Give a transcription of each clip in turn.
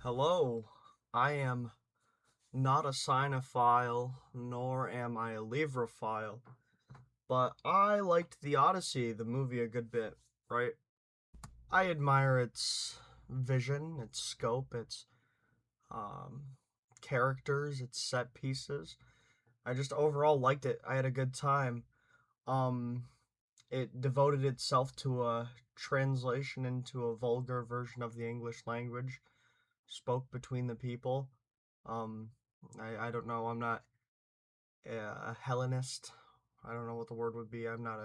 Hello, I am not a cinephile, nor am I a livrophile, but I liked the Odyssey, the movie, a good bit, right? I admire its vision, its scope, its um, characters, its set pieces. I just overall liked it. I had a good time. Um, it devoted itself to a translation into a vulgar version of the English language, spoke between the people. Um, I don't know. I'm not a Hellenist. I don't know what the word would be. I'm not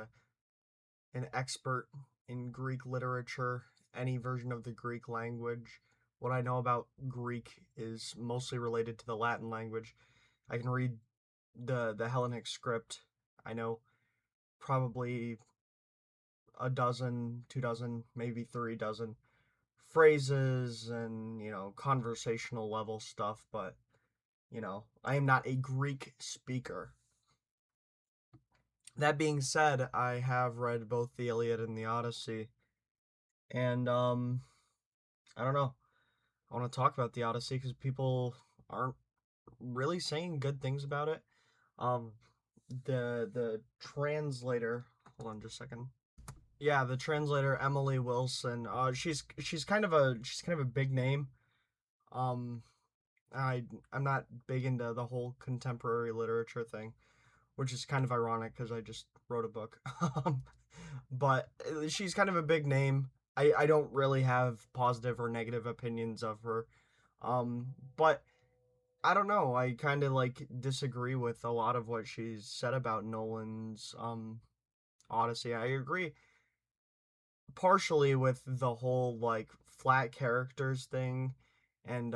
an expert in Greek literature, any version of the Greek language. What I know about Greek is mostly related to the Latin language. I can read the Hellenic script. I know probably a dozen, 2 dozen, maybe 3 dozen phrases and, conversational level stuff, but I am not a Greek speaker. That being said, I have read both the Iliad and the Odyssey, and I don't know. I want to talk about the Odyssey because people aren't really saying good things about it. Um, the translator. Hold on, just a second. Yeah, the translator Emily Wilson. She's kind of a big name. Um, I I'm not big into the whole contemporary literature thing, which is kind of ironic because I just wrote a book. But she's kind of a big name. I don't really have positive or negative opinions of her. But I don't know. I kind of like disagree with a lot of what she's said about Nolan's Odyssey. I agree partially with the whole like flat characters thing and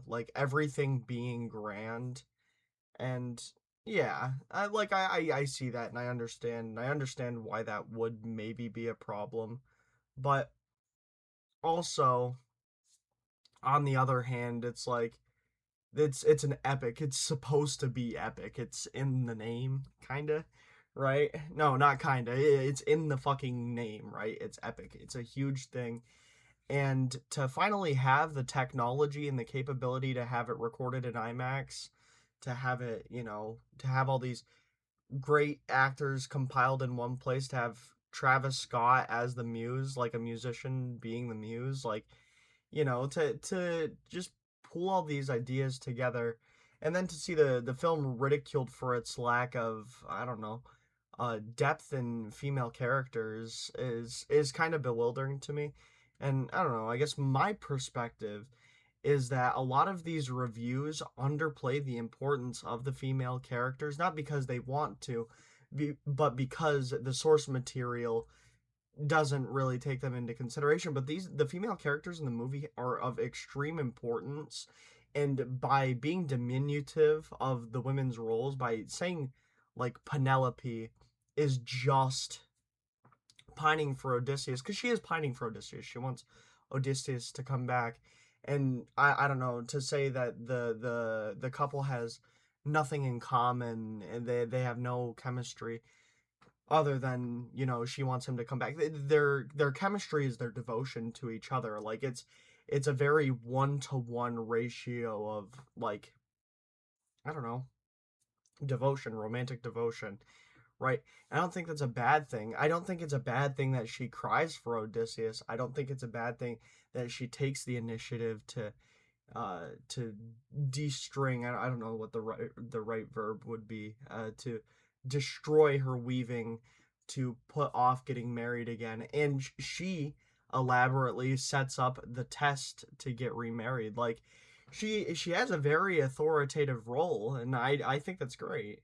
like everything being grand. And yeah, I see that and I understand why that would maybe be a problem. But also, on the other hand, it's like it's an epic. It's supposed to be epic. It's in the name, kinda, right? No, not kinda. It's in the fucking name, right? It's epic. It's a huge thing. And to finally have the technology and the capability to have it recorded in IMAX, to have it, to have all these great actors compiled in one place, to have Travis Scott as the muse, like a musician being the muse, like, to just pull all these ideas together, and then to see the film ridiculed for its lack of, I don't know, depth in female characters is kind of bewildering to me. And I don't know, I guess my perspective is that a lot of these reviews underplay the importance of the female characters, not because they want to, but because the source material doesn't really take them into consideration. But the female characters in the movie are of extreme importance, and by being diminutive of the women's roles, by saying like Penelope is just pining for Odysseus, because she is pining for Odysseus. She wants Odysseus to come back. And I don't know, to say that the couple has nothing in common and they have no chemistry other than, she wants him to come back. Their chemistry is their devotion to each other. Like it's a very 1-to-1 ratio of, like, I don't know, devotion, romantic devotion, right? I don't think that's a bad thing. I don't think it's a bad thing that she cries for Odysseus. I don't think it's a bad thing that she takes the initiative to de-string. I don't know what the right verb would be, to destroy her weaving, to put off getting married again, and she elaborately sets up the test to get remarried. Like, she has a very authoritative role, and I think that's great.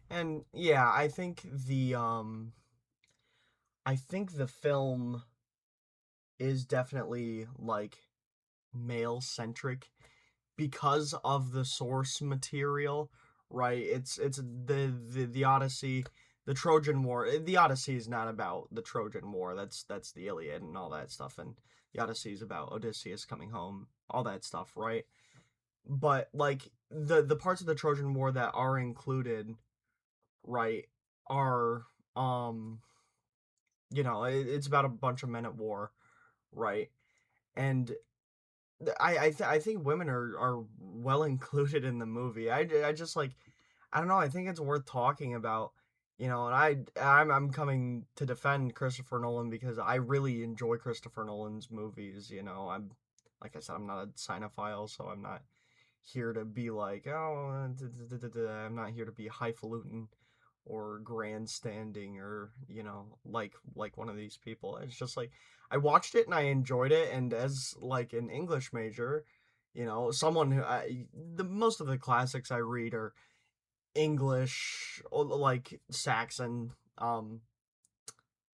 And yeah, I think the film is definitely like male centric because of the source material, right? It's the Odyssey, the Trojan War. The Odyssey is not about the Trojan War. That's the Iliad and all that stuff, and the Odyssey is about Odysseus coming home, all that stuff, right? But like the parts of the Trojan War that are included, right, are um it's about a bunch of men at war, right? And I think women are well included in the movie. I just like, I don't know. I think it's worth talking about. And I'm coming to defend Christopher Nolan because I really enjoy Christopher Nolan's movies. I'm like I said, I'm not a cinephile, so I'm not here to be like, oh, I'm not here to be highfalutin or grandstanding or like one of these people. It's just like I watched it and I enjoyed it, and as like an English major, someone who the most of the classics I read are English, like Saxon,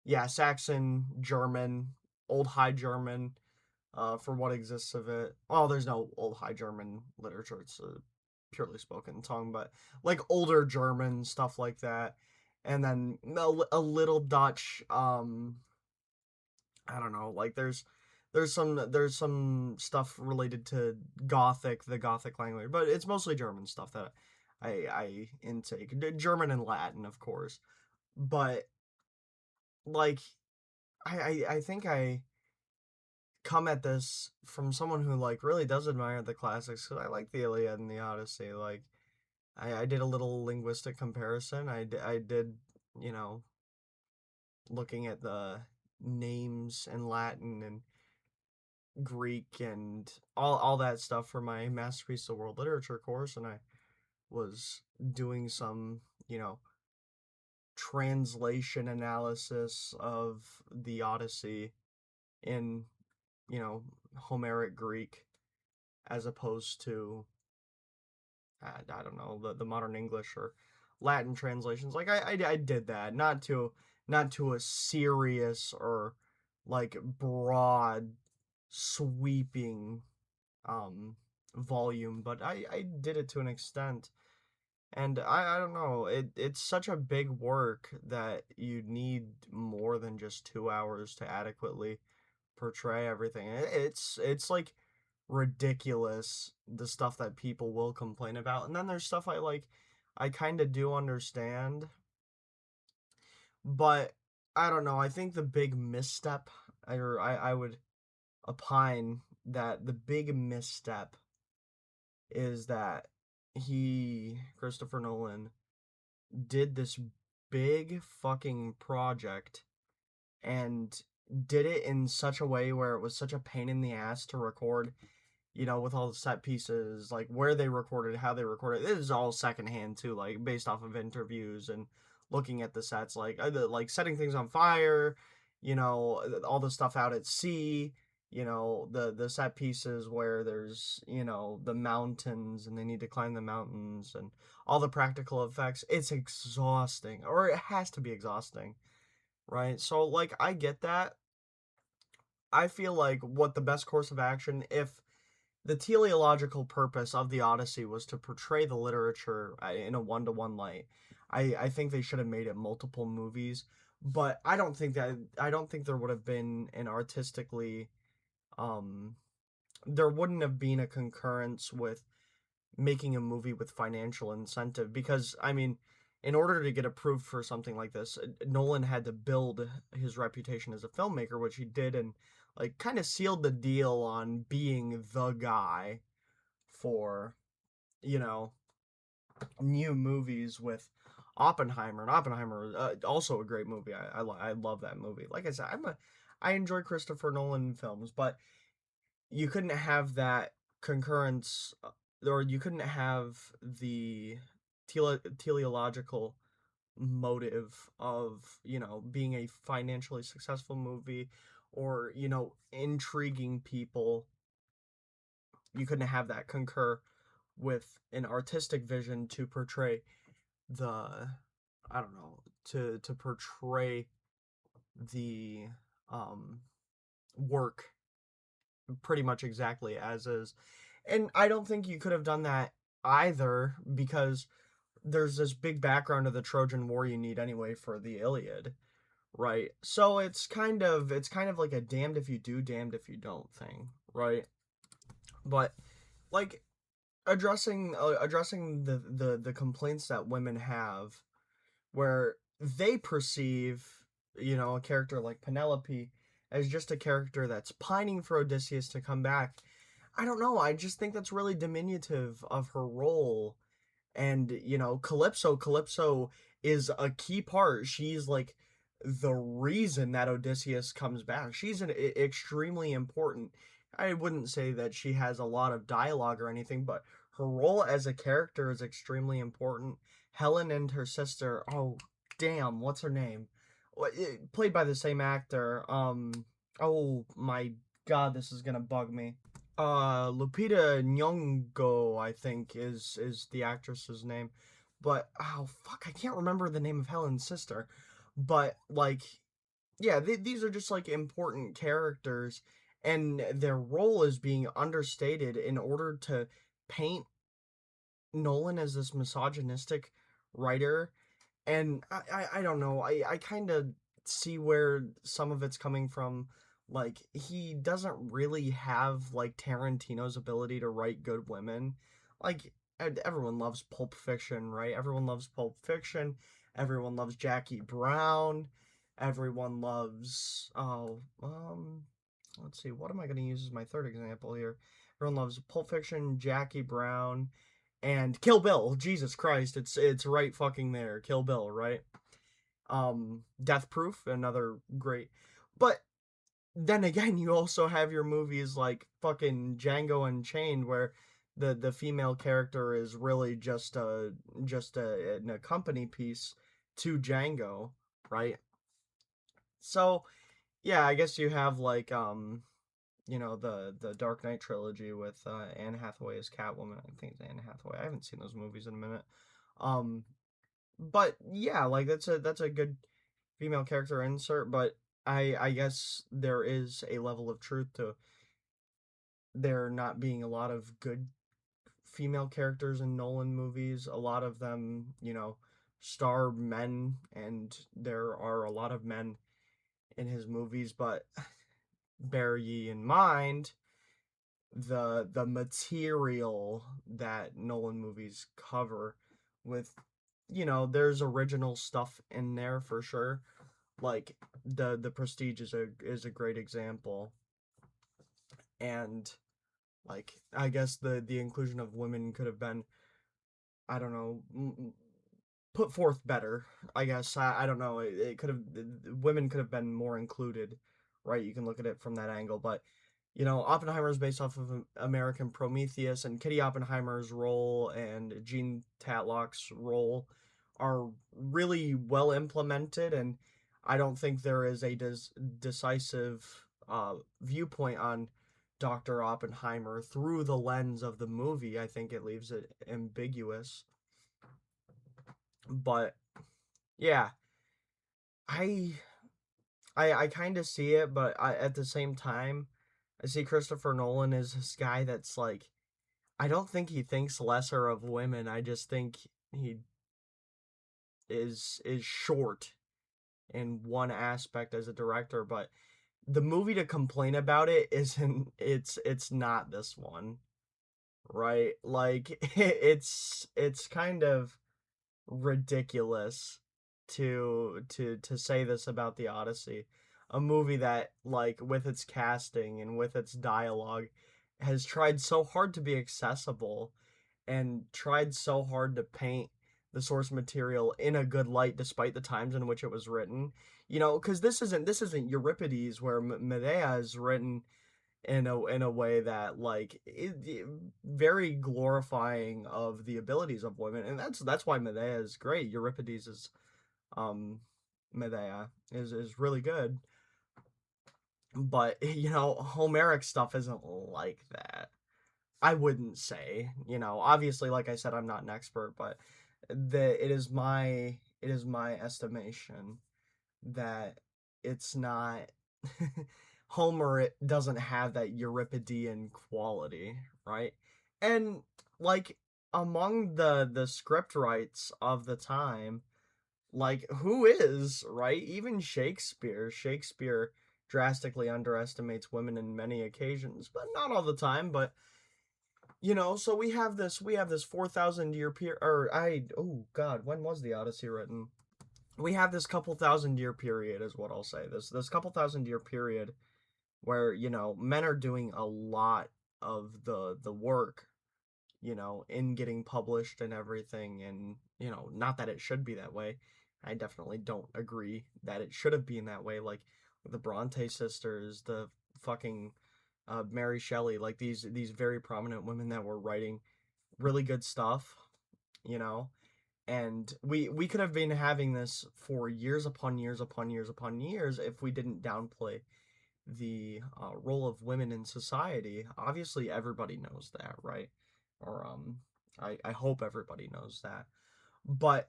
yeah, Saxon, German, Old High German, for what exists of it. Well, there's no Old High German literature; it's a purely spoken tongue, but like older German stuff like that, and then a little Dutch. I don't know. Like there's some stuff related to Gothic, the Gothic language, but it's mostly German stuff that I intake. German and Latin, of course, but like I think I come at this from someone who like really does admire the classics because I like the Iliad and the Odyssey. Like I did a little linguistic comparison. I did, you know, looking at the names in Latin and Greek and all that stuff for my masterpiece of world literature course, and I was doing some, translation analysis of the Odyssey in, you know, Homeric Greek as opposed to I don't know the modern English or Latin translations. Like I did that not to a serious or like broad sweeping um volume, but I did it to an extent. And I don't know, it's such a big work that you need more than just 2 hours to adequately portray everything. It's like ridiculous the stuff that people will complain about. And then there's stuff I kind of do understand, but I don't know. I think the big misstep, or I would opine that the big misstep is that Christopher Nolan, did this big fucking project and did it in such a way where it was such a pain in the ass to record, with all the set pieces, like where they recorded, how they recorded. This is all secondhand too, like based off of interviews and looking at the sets, like like setting things on fire, all the stuff out at sea, the set pieces where there's, the mountains and they need to climb the mountains and all the practical effects. It's exhausting, or it has to be exhausting, right? So like I get that. I feel like what the best course of action, if the teleological purpose of the Odyssey was to portray the literature in a one-to-one light, I think they should have made it multiple movies. But I don't think there would have been an artistically um there wouldn't have been a concurrence with making a movie with financial incentive, because I mean, in order to get approved for something like this, Nolan had to build his reputation as a filmmaker, which he did, and like kind of sealed the deal on being the guy for, you know, new movies with Oppenheimer. And Oppenheimer, also a great movie. I love that movie. Like I said, I enjoy Christopher Nolan films, but you couldn't have that concurrence, or you couldn't have the teleological motive of, being a financially successful movie, or, intriguing people. You couldn't have that concur with an artistic vision to portray the, I don't know, to portray the um work pretty much exactly as is. And I don't think you could have done that either, because there's this big background of the Trojan War you need anyway for the Iliad, right? So it's kind of like a damned if you do, damned if you don't thing, right? But like addressing the complaints that women have, where they perceive, a character like Penelope as just a character that's pining for Odysseus to come back. I don't know. I just think that's really diminutive of her role. And Calypso is a key part. She's like the reason that Odysseus comes back. She's extremely important. I wouldn't say that she has a lot of dialogue or anything, but her role as a character is extremely important. Helen and her sister, oh damn, what's her name, played by the same actor. Oh my god, this is gonna bug me. Lupita Nyong'o, I think, is the actress's name. But oh fuck, I can't remember the name of Helen's sister. But like, yeah, these are just like important characters, and their role is being understated in order to paint Nolan as this misogynistic writer. And I don't know. I kind of see where some of it's coming from. Like, he doesn't really have like Tarantino's ability to write good women. Like, everyone loves Pulp Fiction, right? Everyone loves Pulp Fiction. Everyone loves Jackie Brown. Everyone loves, let's see, what am I going to use as my third example here? Everyone loves Pulp Fiction, Jackie Brown, and Kill Bill. Jesus Christ, it's right fucking there. Kill Bill, right? Death Proof, another great. But then again, you also have your movies like fucking Django Unchained, where the female character is really just an accompany piece to Django, right? So yeah, I guess you have like the Dark Knight trilogy with Anne Hathaway as Catwoman. I think it's Anne Hathaway. I haven't seen those movies in a minute. Um, but yeah, like that's a good female character insert. But I guess there is a level of truth to there not being a lot of good female characters in Nolan movies. A lot of them, star men, and there are a lot of men in his movies. But bear ye in mind the material that Nolan movies cover with there's original stuff in there for sure. Like the Prestige is a great example. And like I guess the inclusion of women could have been, I don't know, put forth better. I guess I don't know. It could have, women could have been more included, right? You can look at it from that angle, but Oppenheimer is based off of American Prometheus, and Kitty Oppenheimer's role and Jean Tatlock's role are really well implemented, and I don't think there is a decisive viewpoint on Dr. Oppenheimer through the lens of the movie. I think it leaves it ambiguous. But yeah, I I kind of see it, but at the same time, I see Christopher Nolan as this guy that's like, I don't think he thinks lesser of women. I just think he is short in one aspect as a director, but the movie to complain about it isn't it's not this one, right? Like it's kind of ridiculous to say this about the Odyssey, a movie that like with its casting and with its dialogue has tried so hard to be accessible and tried so hard to paint the source material in a good light despite the times in which it was written. Because this isn't Euripides where Medea is written in a way that like very glorifying of the abilities of women, and that's why Medea is great. Euripides is um Medea is really good, but Homeric stuff isn't like that. I wouldn't say, obviously, like I said, I'm not an expert, but it is my estimation that it's not Homer, it doesn't have that Euripidean quality, right? And like among the script writes of the time, like who is, right? Even Shakespeare drastically underestimates women in many occasions, but not all the time. But so we have this 4,000 year period, or oh god, when was the Odyssey written? We have this couple thousand year period, is what I'll say. This couple thousand year period where men are doing a lot of the work, in getting published and everything. And, not that it should be that way. I definitely don't agree that it should have been that way. Like the Bronte sisters, the fucking Mary Shelley, like these very prominent women that were writing really good stuff, you know. And we could have been having this for years upon years upon years upon years if we didn't downplay the role of women in society. Obviously, everybody knows that, right? Or I hope everybody knows that. But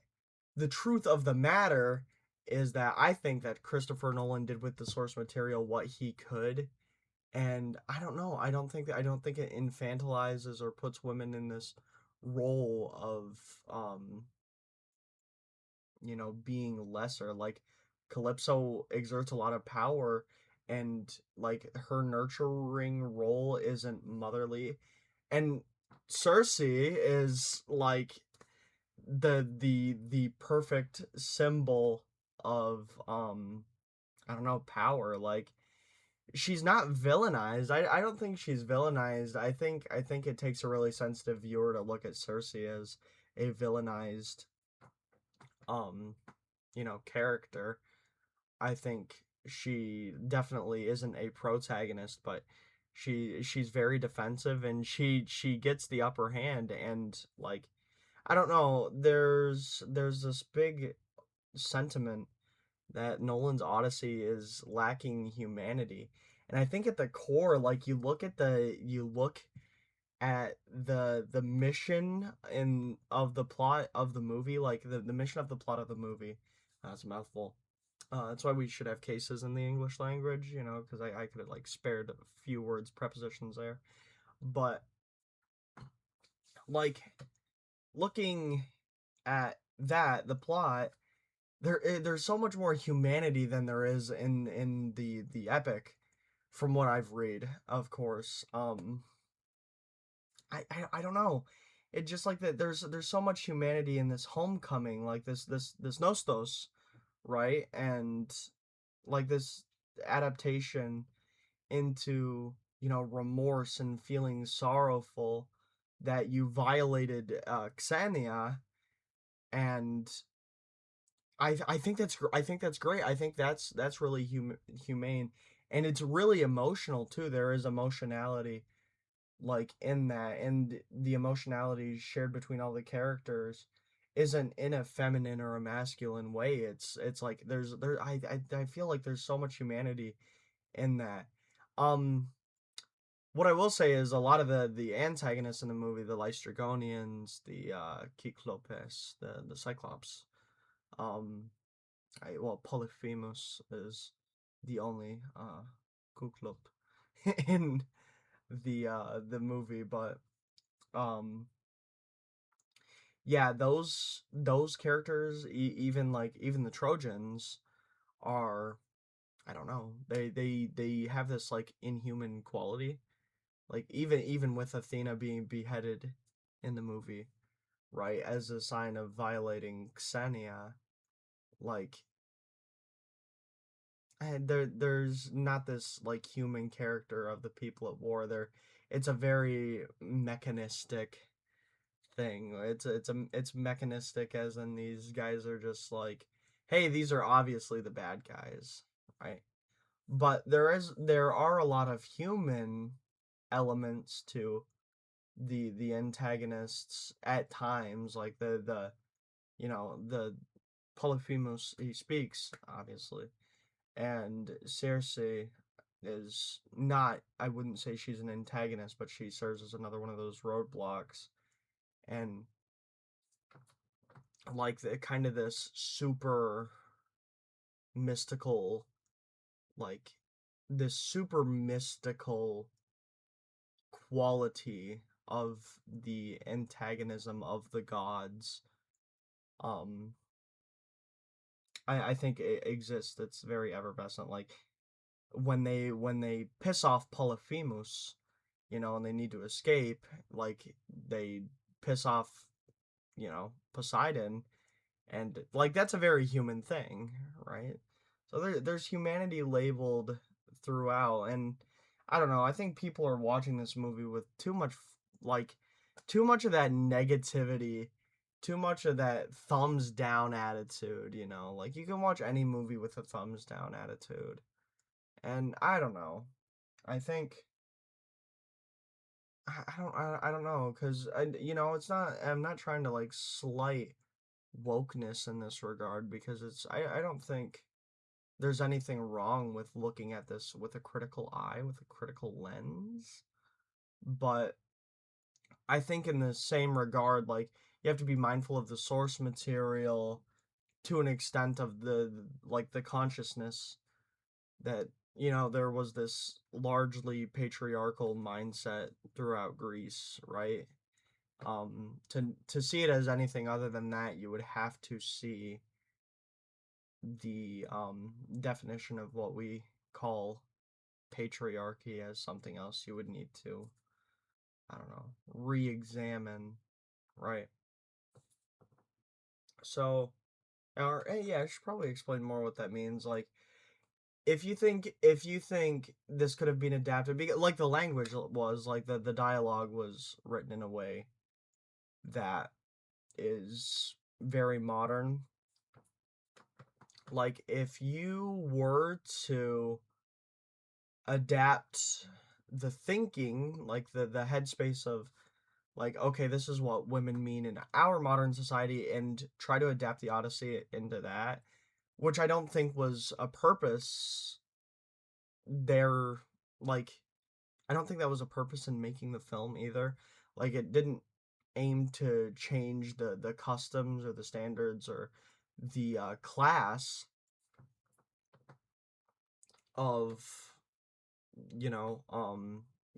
the truth of the matter is that I think that Christopher Nolan did with the source material what he could, and I don't know. I don't think it infantilizes or puts women in this role of being lesser. Like Calypso exerts a lot of power, and like her nurturing role isn't motherly. And Cersei is like the perfect symbol of I don't know, power. Like she's not villainized. I don't think she's villainized. I think it takes a really sensitive viewer to look at Cersei as a villainized um character. I think she definitely isn't a protagonist, but she's very defensive, and she gets the upper hand. And like I don't know, there's this big sentiment that Nolan's Odyssey is lacking humanity. And I think at the core, like you look at the mission in of the plot of the movie, like the mission of the plot of the movie. That's a mouthful. That's why we should have cases in the English language, because I could have like spared a few words, prepositions there. But like looking at that, the plot, there's so much more humanity than there is in the epic, from what I've read, of course. I don't know. It just like that. There's so much humanity in this homecoming, like this Nostos, right? And like this adaptation into remorse and feeling sorrowful that you violated Xenia. And I think that's great. I think that's really humane, and it's really emotional too. There is emotionality like in that, and the emotionality shared between all the characters isn't in a feminine or a masculine way. It's like I feel like there's so much humanity in that. Um, what I will say is a lot of the antagonists in the movie, the Lystrigonians, the Cyclopes, the Cyclops, um, Polyphemus is the only Kuklop in the movie. But um yeah, those characters, even the Trojans, are, I don't know, they have this like inhuman quality. Like even with Athena being beheaded in the movie, right, as a sign of violating Xenia, like and there's not this like human character of the people at war there. It's a very mechanistic thing. It's mechanistic, as in these guys are just like, hey, these are obviously the bad guys, right? But there are a lot of human elements to the antagonists at times, like the Polyphemus, he speaks, obviously, and Cersei is not, I wouldn't say she's an antagonist, but she serves as another one of those roadblocks. And like the kind of this super mystical, like this super mystical quality of the antagonism of the gods, um I think it exists. It's very effervescent. Like when they piss off Polyphemus, and they need to escape, like they piss off, Poseidon. And like that's a very human thing, right? So there's humanity labeled throughout. And I don't know. I think people are watching this movie with too much, like, too much of that negativity, too much of that thumbs down attitude, you know? Like, you can watch any movie with a thumbs down attitude. And I don't know. I think, I don't know, because, you know, I'm not trying to, like, slight wokeness in this regard, because I don't think there's anything wrong with looking at this with a critical eye, with a critical lens. But I think in the same regard, like, you have to be mindful of the source material to an extent of like the consciousness that, you know, there was this largely patriarchal mindset throughout Greece, right? To see it as anything other than that, you would have to see the definition of what we call patriarchy as something else. You would need to, I don't know, re-examine, right? So, or yeah, I should probably explain more what that means. Like, if you think this could have been adapted, because like the language was, like the dialogue was written in a way that is very modern. Like, if you were to adapt the thinking, like the headspace of, like, okay, this is what women mean in our modern society, and try to adapt the Odyssey into that, which I don't think was a purpose there. Like, I don't think that was a purpose in making the film either. Like, it didn't aim to change the customs or the standards or the class of, you know,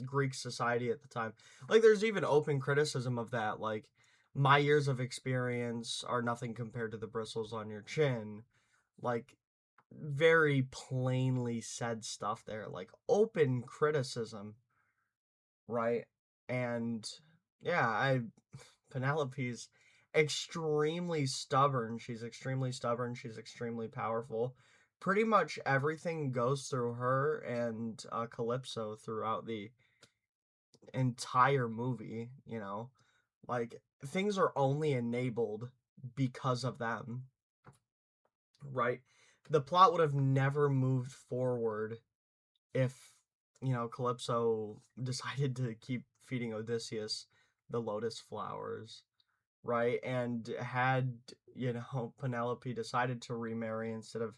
Greek society at the time. Like, there's even open criticism of that. Like, my years of experience are nothing compared to the bristles on your chin. Like, very plainly said stuff there. Like, open criticism, right? And yeah, Penelope's extremely stubborn. She's extremely stubborn. She's extremely powerful. Pretty much everything goes through her and Calypso throughout the entire movie, you know? Like, things are only enabled because of them, right? The plot would have never moved forward if, you know, Calypso decided to keep feeding Odysseus the lotus flowers, right? And had, you know, Penelope decided to remarry instead of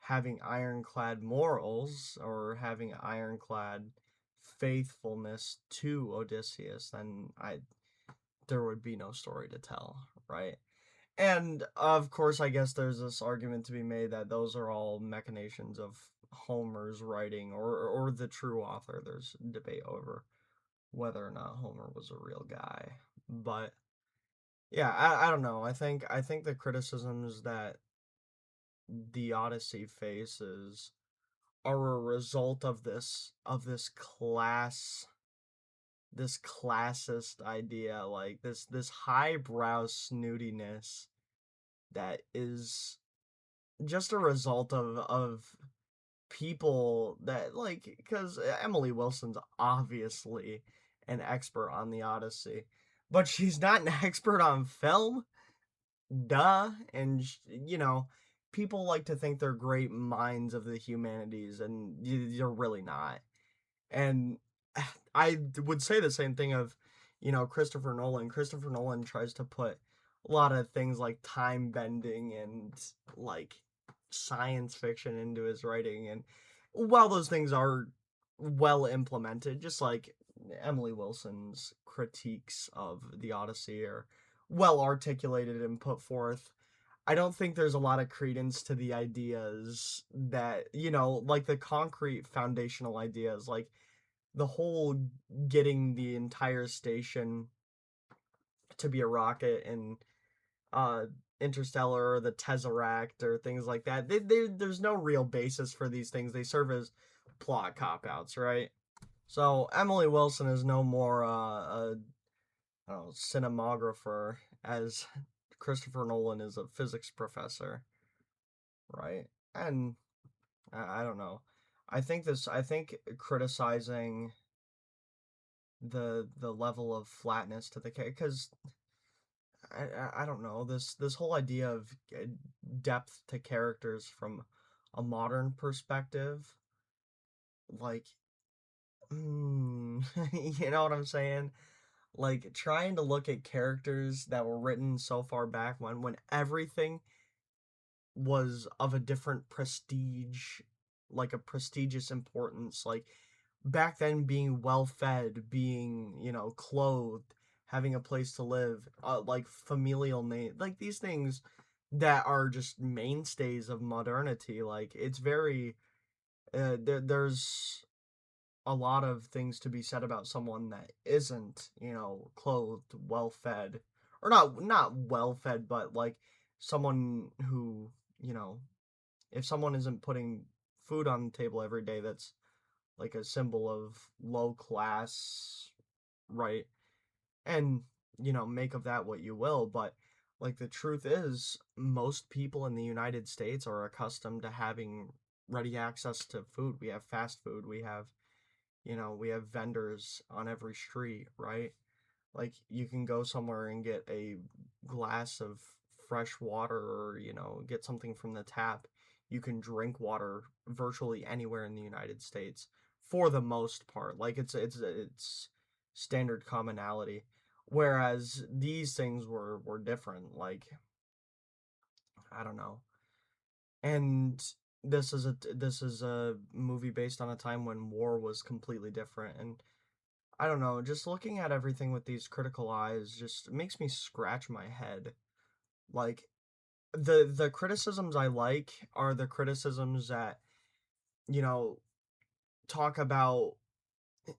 having ironclad morals or having ironclad faithfulness to Odysseus, then there would be no story to tell, right? And of course, I guess there's this argument to be made that those are all machinations of Homer's writing, or the true author. There's debate over whether or not Homer was a real guy. But yeah, I don't know. I think the criticisms that the Odyssey faces are a result of this classist idea, like this highbrow snootiness that is just a result of people that, like, because Emily Wilson's obviously an expert on the Odyssey, but she's not an expert on film, duh. And you know, people like to think they're great minds of the humanities, and you're really not. And I would say the same thing of, you know, Christopher Nolan. Christopher Nolan tries to put a lot of things like time bending and, like, science fiction into his writing. And while those things are well implemented, just like Emily Wilson's critiques of the Odyssey are well articulated and put forth, I don't think there's a lot of credence to the ideas that, you know, like the concrete foundational ideas, like the whole getting the entire station to be a rocket and uh Interstellar or the Tesseract or things like that. There's no real basis for these things. They serve as plot cop outs, right? So Emily Wilson is no more a, I don't know, cinematographer as Christopher Nolan is a physics professor, right? And I don't know. I think criticizing the level of flatness to the character, because I don't know, this whole idea of depth to characters from a modern perspective, like, you know what I'm saying? Like trying to look at characters that were written so far back when everything was of a different prestige, like a prestigious importance, like back then being well fed, being, clothed, having a place to live, like familial name, like these things that are just mainstays of modernity. Like it's very there's a lot of things to be said about someone that isn't, clothed, well fed, or not well fed, but like someone who, you know, if someone isn't putting food on the table every day, that's like a symbol of low class, right? And, make of that what you will, but like the truth is, most people in the United States are accustomed to having ready access to food. We have fast food, we have vendors on every street, right? Like you can go somewhere and get a glass of fresh water, or, get something from the tap. You can drink water virtually anywhere in the United States for the most part. Like it's standard commonality. Whereas these things were different. Like, I don't know. And this is a movie based on a time when war was completely different, and I don't know, just looking at everything with these critical eyes just makes me scratch my head. Like the criticisms I like are the criticisms that, you know, talk about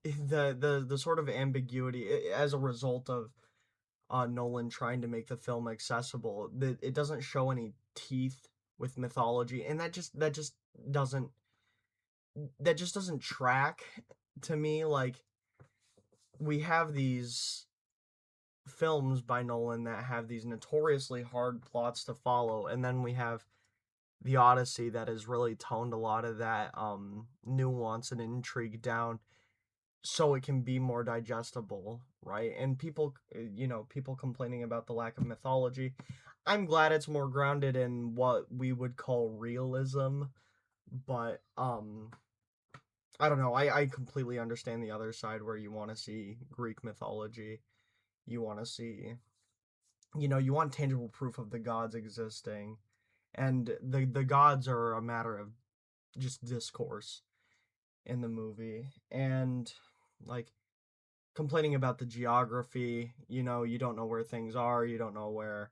the sort of ambiguity as a result of Nolan trying to make the film accessible. That it doesn't show any teeth with mythology, and doesn't that just doesn't track to me. Like we have these films by Nolan that have these notoriously hard plots to follow, and then we have the Odyssey that has really toned a lot of that nuance and intrigue down so it can be more digestible, right? And people complaining about the lack of mythology. I'm glad it's more grounded in what we would call realism, but I don't know. I completely understand the other side where you want to see Greek mythology. You want to see, you want tangible proof of the gods existing, and the gods are a matter of just discourse in the movie. And like complaining about the geography, you don't know where things are, you don't know where,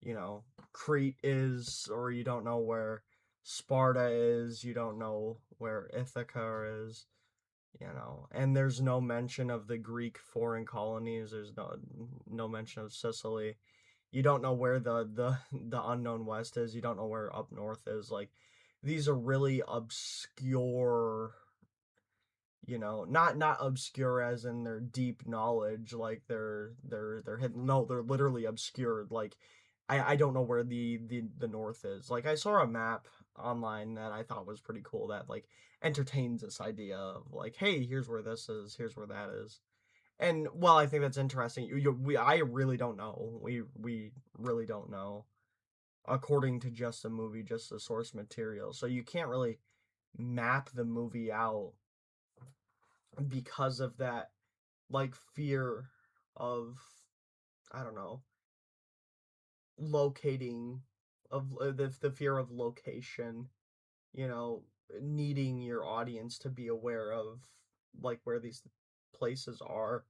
you know Crete is, or you don't know where Sparta is, you don't know where Ithaca is, and there's no mention of the Greek foreign colonies, there's no mention of Sicily. You don't know where the unknown west is, you don't know where up north is. Like these are really obscure, not obscure as in their deep knowledge, like they're hidden. No, they're literally obscured. Like I don't know where the north is. Like I saw a map online that I thought was pretty cool that like entertains this idea of like, hey, here's where this is, here's where that is. And well, I think that's interesting. I really don't know. We really don't know, according to just the movie, just the source material. So you can't really map the movie out because of that, like fear of, I don't know, locating, of the fear of location, you know, needing your audience to be aware of like where these places are.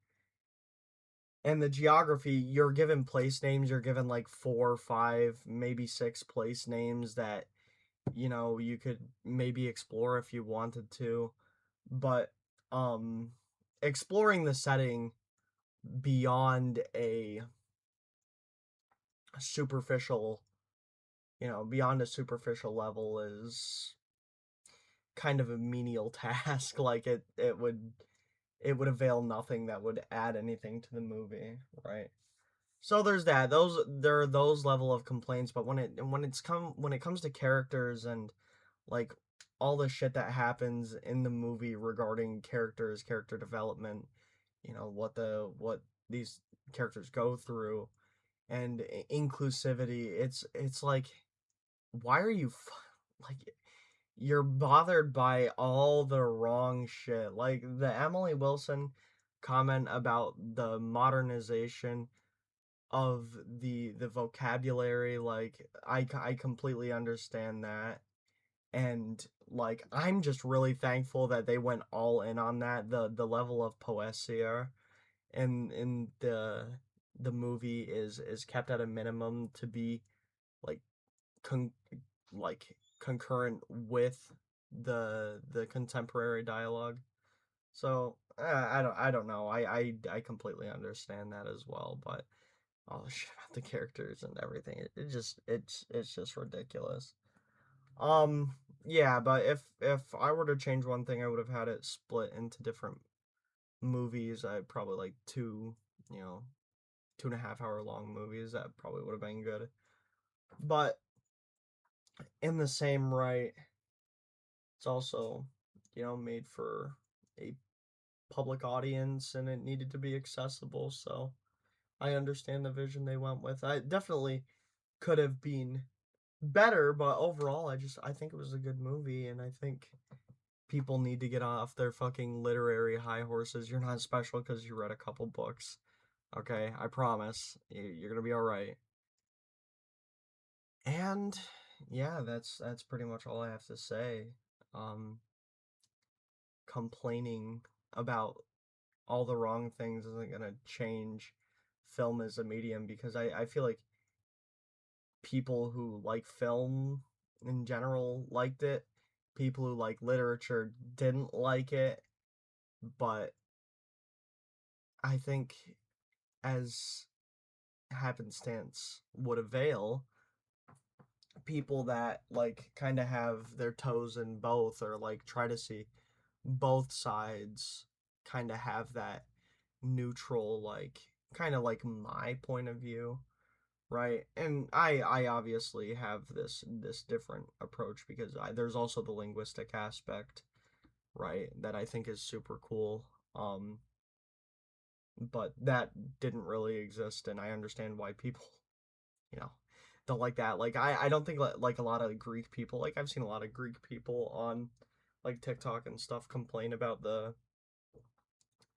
And the geography, you're given place names, you're given like four, five, maybe six place names that, you could maybe explore if you wanted to. But um exploring the setting beyond a superficial, beyond a superficial level is kind of a menial task. Like it would avail nothing that would add anything to the movie, right? So there's that. There are those level of complaints, but when it comes to characters and like all the shit that happens in the movie regarding characters, character development, what these characters go through, and inclusivity. It's like, why are you like, you're bothered by all the wrong shit. Like the Emily Wilson comment about the modernization of the vocabulary, like I completely understand that. And like I'm just really thankful that they went all in on that. The level of poesia in the movie is kept at a minimum to be like con- like concurrent with the contemporary dialogue. So I don't know. I completely understand that as well, but all the shit about the characters and everything, it's just ridiculous. Um yeah, but if I were to change one thing, I would have had it split into different movies. I probably like two, you know, 2.5 hour long movies. That probably would have been good. But in the same right, it's also, made for a public audience and it needed to be accessible. So I understand the vision they went with. I definitely could have been better, but overall, I think it was a good movie, and I think people need to get off their fucking literary high horses. You're not special because you read a couple books. Okay, I promise. You're gonna be all right. And yeah, that's pretty much all I have to say. Um, Complaining about all the wrong things isn't gonna change film as a medium, because I feel like people who like film in general liked it. People who like literature didn't like it, but I think, as happenstance would avail, people that like kind of have their toes in both, or like try to see both sides, kind of have that neutral, like kind of like my point of view, right? And I obviously have this different approach because there's also the linguistic aspect, right, that I think is super cool. But that didn't really exist, and I understand why people, you know, don't like that. Like I don't think like a lot of Greek people, like I've seen a lot of Greek people on like TikTok and stuff complain about the,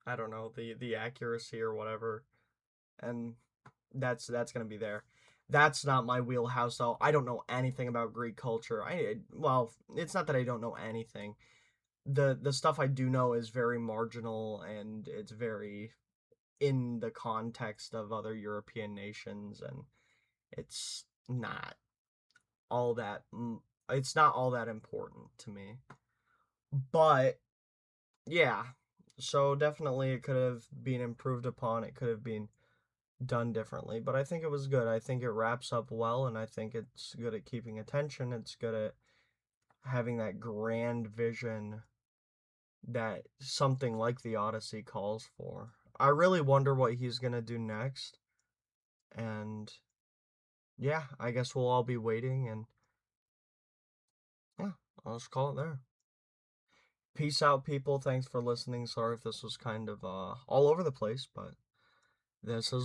I don't know, the accuracy or whatever, and that's gonna be there. That's not my wheelhouse though. I don't know anything about Greek culture. Well, it's not that I don't know anything. The stuff I do know is very marginal, and it's very in the context of other European nations, and it's not all that it's not all that important to me. But yeah, so definitely it could have been improved upon. It could have been done differently, but I think it was good. I think it wraps up well, and I think it's good at keeping attention. It's good at having that grand vision that something like the Odyssey calls for. I really wonder what he's going to do next. And yeah, I guess we'll all be waiting, and yeah, I'll just call it there. Peace out, people. Thanks for listening. Sorry if this was kind of all over the place, but this is